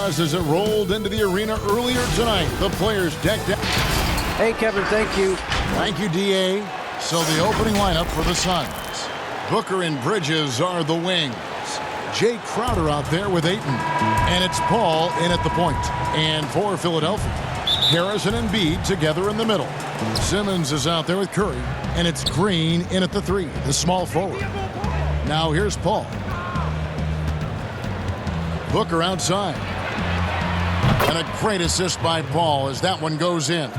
applause as it rolled into the arena earlier tonight. The players decked out. Hey, Kevin, thank you. Thank you, D.A. So the opening lineup for the Suns. Booker and Bridges are the wings. Jay Crowder out there with Ayton. And it's Paul in at the point. And for Philadelphia, Harris and Embiid together in the middle. Simmons is out there with Curry. And it's Green in at the 3, the small forward. Now here's Paul. Booker outside. And a great assist by Paul as that one goes in.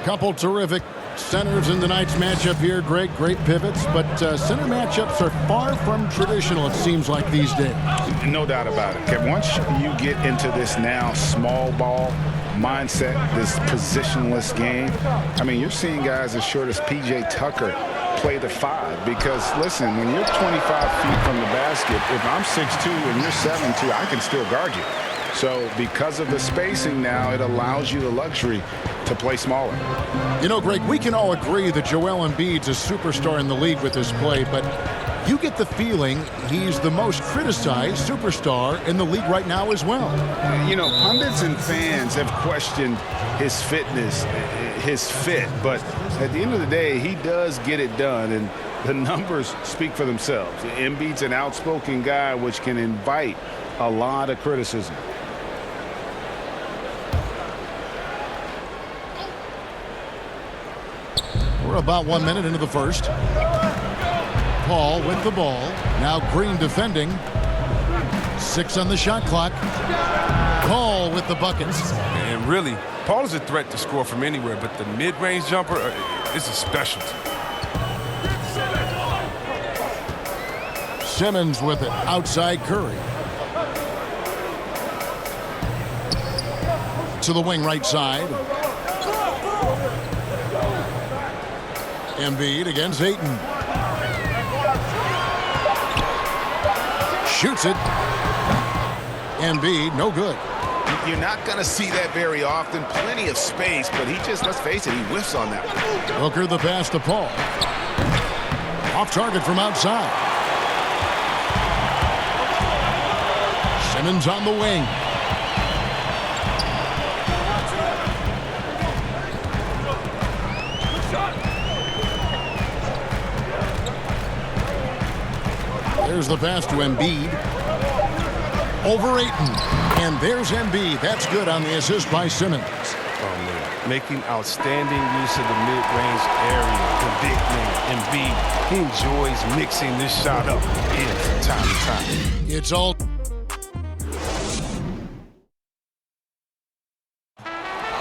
Couple terrific centers in tonight's matchup here. Great pivots, but center matchups are far from traditional, it seems like, these days. No doubt about it. Okay, once you get into this now small ball mindset, this positionless game, I mean, you're seeing guys as short as P.J. Tucker play the 5 because, listen, when you're 25 feet from the basket, if I'm 6'2" and you're 7'2", I can still guard you. So because of the spacing now, it allows you the luxury to play smaller. You know, Greg, we can all agree that Joel Embiid's a superstar in the league with his play, but you get the feeling he's the most criticized superstar in the league right now as well. You know, pundits and fans have questioned his fitness, his fit, but at the end of the day, he does get it done, and the numbers speak for themselves. Embiid's an outspoken guy, which can invite a lot of criticism. We're about 1 minute into the first. Paul with the ball. Now Green defending. 6 on the shot clock. Paul with the buckets. And really, Paul is a threat to score from anywhere, but the mid-range jumper is a specialty. Simmons with it. Outside Curry. To the wing right side. Embiid against Ayton. Shoots it. Embiid, no good. You're not going to see that very often. Plenty of space, but he just, let's face it, he whiffs on that one. Booker the pass to Paul. Off target from outside. Simmons on the wing. There's the pass to Embiid. Over Ayton. And there's Embiid. That's good on the assist by Simmons. Oh, man. Making outstanding use of the mid-range area. The big man, Embiid. He enjoys mixing this shot up from time to time. It's all...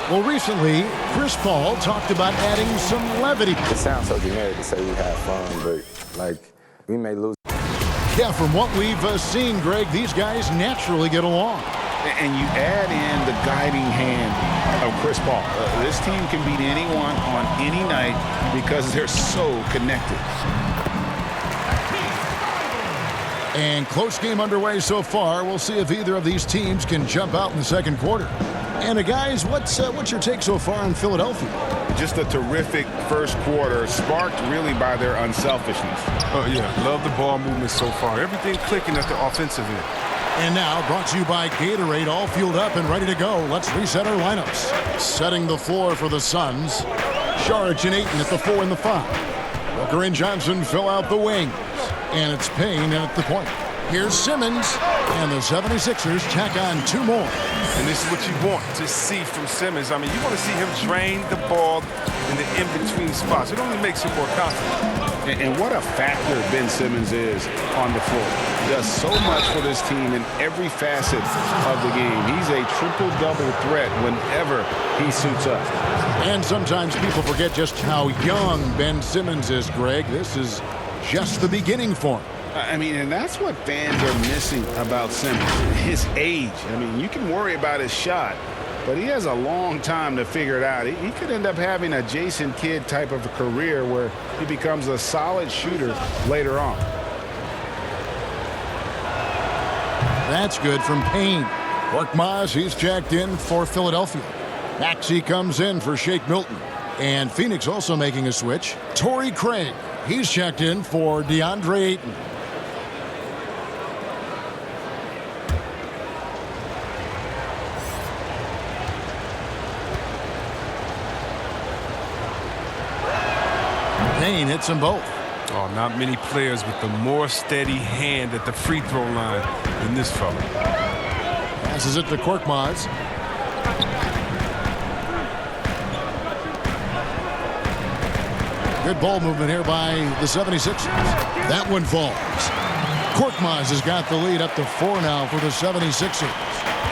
Well, recently, Chris Paul talked about adding some levity. It sounds so generic to say we have fun, but, like, we may lose. Yeah, from what we've seen, Greg, these guys naturally get along. And you add in the guiding hand of Chris Paul. This team can beat anyone on any night because they're so connected. And close game underway so far. We'll see if either of these teams can jump out in the second quarter. And guys, what's your take so far on Philadelphia? Just a terrific first quarter, sparked really by their unselfishness. Oh, yeah. Love the ball movement so far. Everything clicking at the offensive end. And now, brought to you by Gatorade, all fueled up and ready to go. Let's reset our lineups. Setting the floor for the Suns. Saric and Ayton at the 4 and the 5. Booker and Johnson fill out the wings. And it's Payne at the point. Here's Simmons. And the 76ers tack on 2 more. And this is what you want to see from Simmons. I mean, you want to see him drain the ball in the in-between spots. It only makes him more confident. And what a factor Ben Simmons is on the floor. He does so much for this team in every facet of the game. He's a triple-double threat whenever he suits up. And sometimes people forget just how young Ben Simmons is, Greg. This is just the beginning for him. I mean, and that's what fans are missing about Simmons, his age. I mean, you can worry about his shot, but he has a long time to figure it out. He could end up having a Jason Kidd type of a career where he becomes a solid shooter later on. That's good from Payne. Korkmaz, he's checked in for Philadelphia. Maxey comes in for Shake Milton. And Phoenix also making a switch. Torrey Craig, he's checked in for DeAndre Ayton. Payne hits them both. Oh, not many players with a more steady hand at the free throw line than this fella. Passes it to Korkmaz. Good ball movement here by the 76ers. That one falls. Korkmaz has got the lead up to 4 now for the 76ers.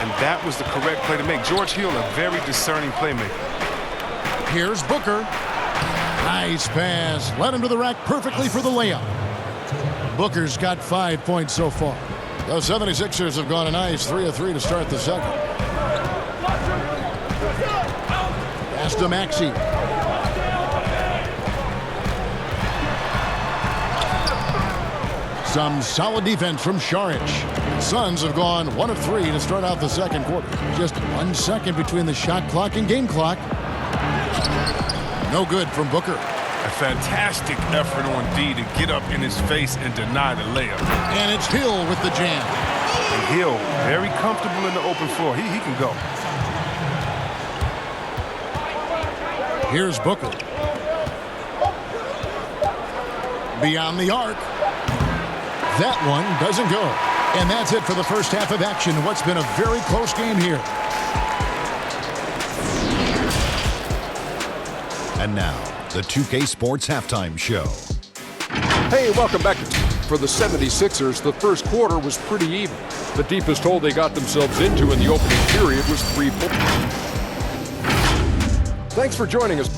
And that was the correct play to make. George Hill, a very discerning playmaker. Here's Booker. Nice pass. Led him to the rack perfectly for the layup. Booker's got 5 points so far. The 76ers have gone a nice 3 of 3 to start the second. Pass to Maxey. Some solid defense from Šarić. Suns have gone 1 of 3 to start out the second quarter. Just 1 second between the shot clock and game clock. No good from Booker. A fantastic effort on D to get up in his face and deny the layup. And it's Hill with the jam. And Hill, very comfortable in the open floor. He can go. Here's Booker. Beyond the arc. That one doesn't go. And that's it for the first half of action. What's been a very close game here. And now, the 2K Sports Halftime Show. Hey, welcome back. For the 76ers, the first quarter was pretty even. The deepest hole they got themselves into in the opening period was 3 points. Thanks for joining us.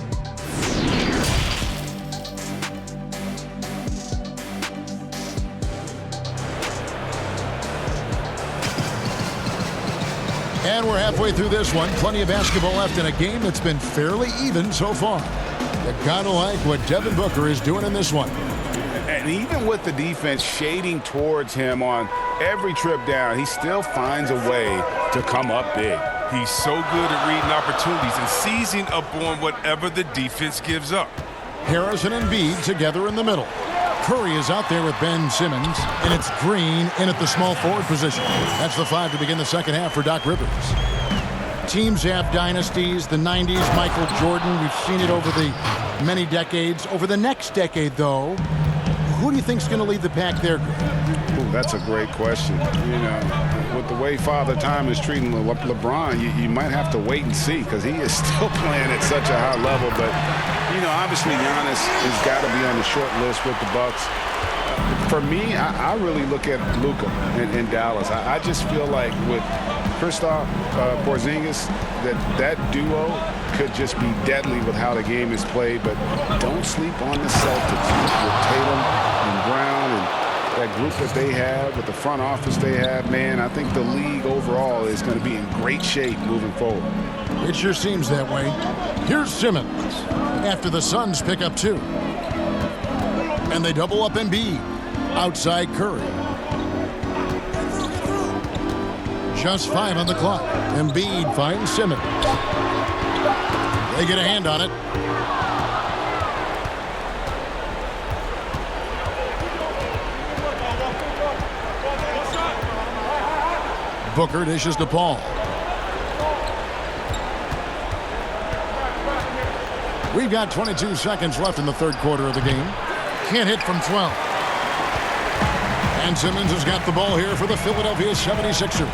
And we're halfway through this one. Plenty of basketball left in a game that's been fairly even so far. You gotta like what Devin Booker is doing in this one. And even with the defense shading towards him on every trip down, he still finds a way to come up big. He's so good at reading opportunities and seizing up on whatever the defense gives up. Harris and Embiid together in the middle. Curry is out there with Ben Simmons, and it's Green in at the small forward position. That's the 5 to begin the second half for Doc Rivers. Teams have dynasties, the 90s, Michael Jordan. We've seen it over the many decades. Over the next decade, though, who do you think is going to lead the pack there? Ooh, that's a great question. You know, with the way Father Time is treating LeBron, you might have to wait and see because he is still playing at such a high level. But, you know, obviously Giannis has got to be on the short list with the Bucks. For me, I really look at Luka in Dallas. I just feel like with Kristaps Porzingis, that duo could just be deadly with how the game is played. But don't sleep on the Celtics with Tatum and Brown and that group that they have, with the front office they have. Man, I think the league overall is going to be in great shape moving forward. It sure seems that way. Here's Simmons after the Suns pick up 2. And they double up Embiid. Outside Curry. Just 5 on the clock. Embiid finds Simmons. They get a hand on it. Booker dishes to Paul. We've got 22 seconds left in the third quarter of the game. Can't hit from 12. And Simmons has got the ball here for the Philadelphia 76ers.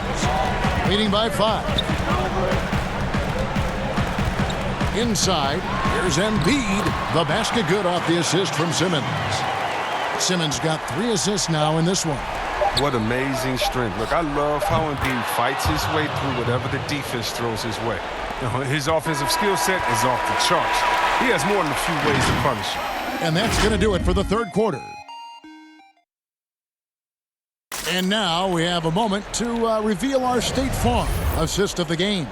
Leading by 5. Inside, here's Embiid. The basket good off the assist from Simmons. Simmons got 3 assists now in this one. What amazing strength. Look, I love how Embiid fights his way through whatever the defense throws his way. His offensive skill set is off the charts. He has more than a few ways to punish you. And that's going to do it for the third quarter. And now we have a moment to reveal our State Farm assist of the game.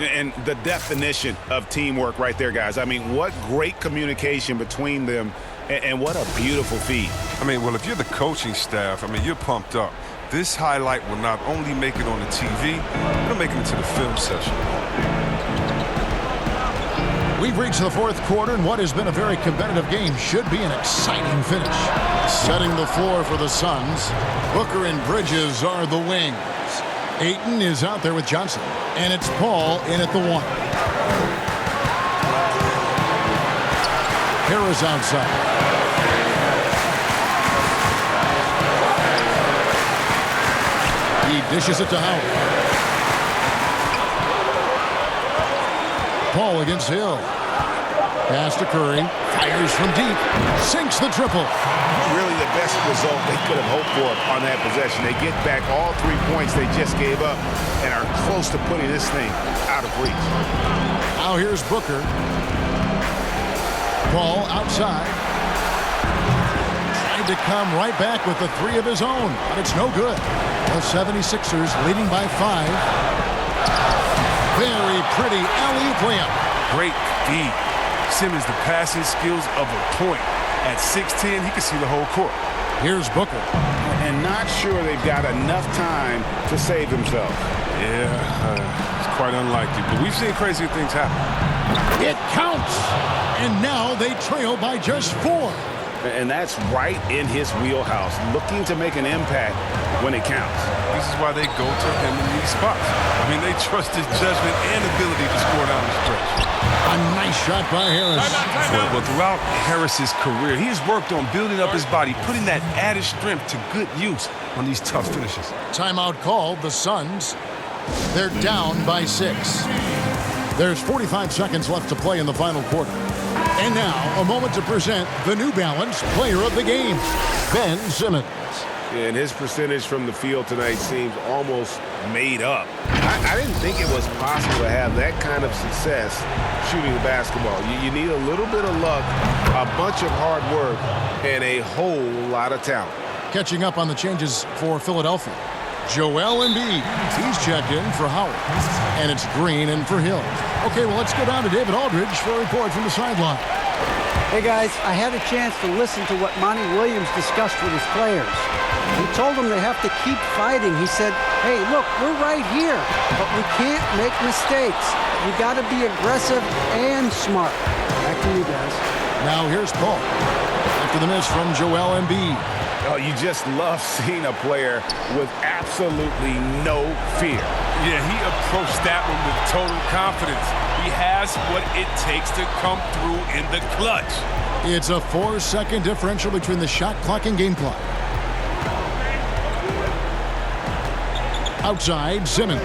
And the definition of teamwork right there, guys. I mean, what great communication between them, and what a beautiful feed. I mean, well, if you're the coaching staff, I mean, you're pumped up. This highlight will not only make it on the TV, it'll make it into the film session. We've reached the fourth quarter, and what has been a very competitive game should be an exciting finish. Setting the floor for the Suns, Booker and Bridges are the wings. Ayton is out there with Johnson, and it's Paul in at the 1. Harris outside. He dishes it to Howard. Paul against Hill. Pass to Curry. Fires from deep. Sinks the triple. Really the best result they could have hoped for on that possession. They get back all 3 points they just gave up and are close to putting this thing out of reach. Now here's Booker. Paul outside. Trying to come right back with the 3 of his own, but it's no good. The 76ers leading by 5. Very pretty alley-oop layup. Great feed. Simmons, the passing skills of a point. At 6'10", he can see the whole court. Here's Booker. And not sure they've got enough time to save themselves. Yeah, it's quite unlikely, but we've seen crazier things happen. It counts! And now they trail by just 4. And that's right in his wheelhouse, looking to make an impact when it counts. This is why they go to him in these spots. I mean, they trust his judgment and ability to score down the stretch. A nice shot by Harris. Well, throughout Harris's career, he has worked on building up his body, putting that added strength to good use on these tough finishes. Timeout called. The Suns, they're down by 6. There's 45 seconds left to play in the final quarter. And now, a moment to present the New Balance Player of the Game, Ben Simmons. And his percentage from the field tonight seems almost made up. I didn't think it was possible to have that kind of success shooting the basketball. You need a little bit of luck, a bunch of hard work, and a whole lot of talent. Catching up on the changes for Philadelphia. Joel Embiid, he's checked in for Howard. And it's Green in for Hill. Okay, well, let's go down to David Aldridge for a report from the sideline. Hey, guys, I had a chance to listen to what Monty Williams discussed with his players. He told them they have to keep fighting. He said, hey, look, we're right here, but we can't make mistakes. We got to be aggressive and smart. Back to you guys. Now here's Paul. After the miss from Joel Embiid. Oh, you just love seeing a player with absolutely no fear. Yeah, he approached that one with total confidence. He has what it takes to come through in the clutch. It's a 4-second differential between the shot clock and game clock. Outside, Simmons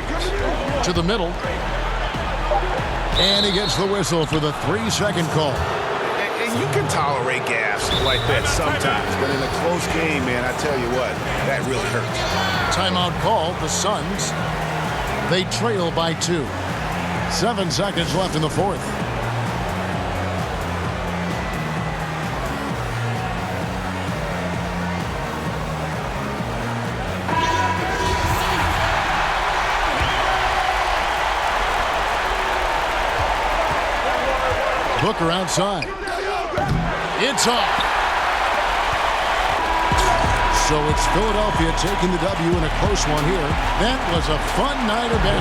to the middle. And he gets the whistle for the 3-second call. And you can tolerate gaps like that sometimes, but in a close game, man, I tell you what, that really hurts. Timeout called. The Suns, they trail by 2. 7 seconds left in the fourth. Booker outside. It's off. So it's Philadelphia taking the W in a close one here. That was a fun night of basketball.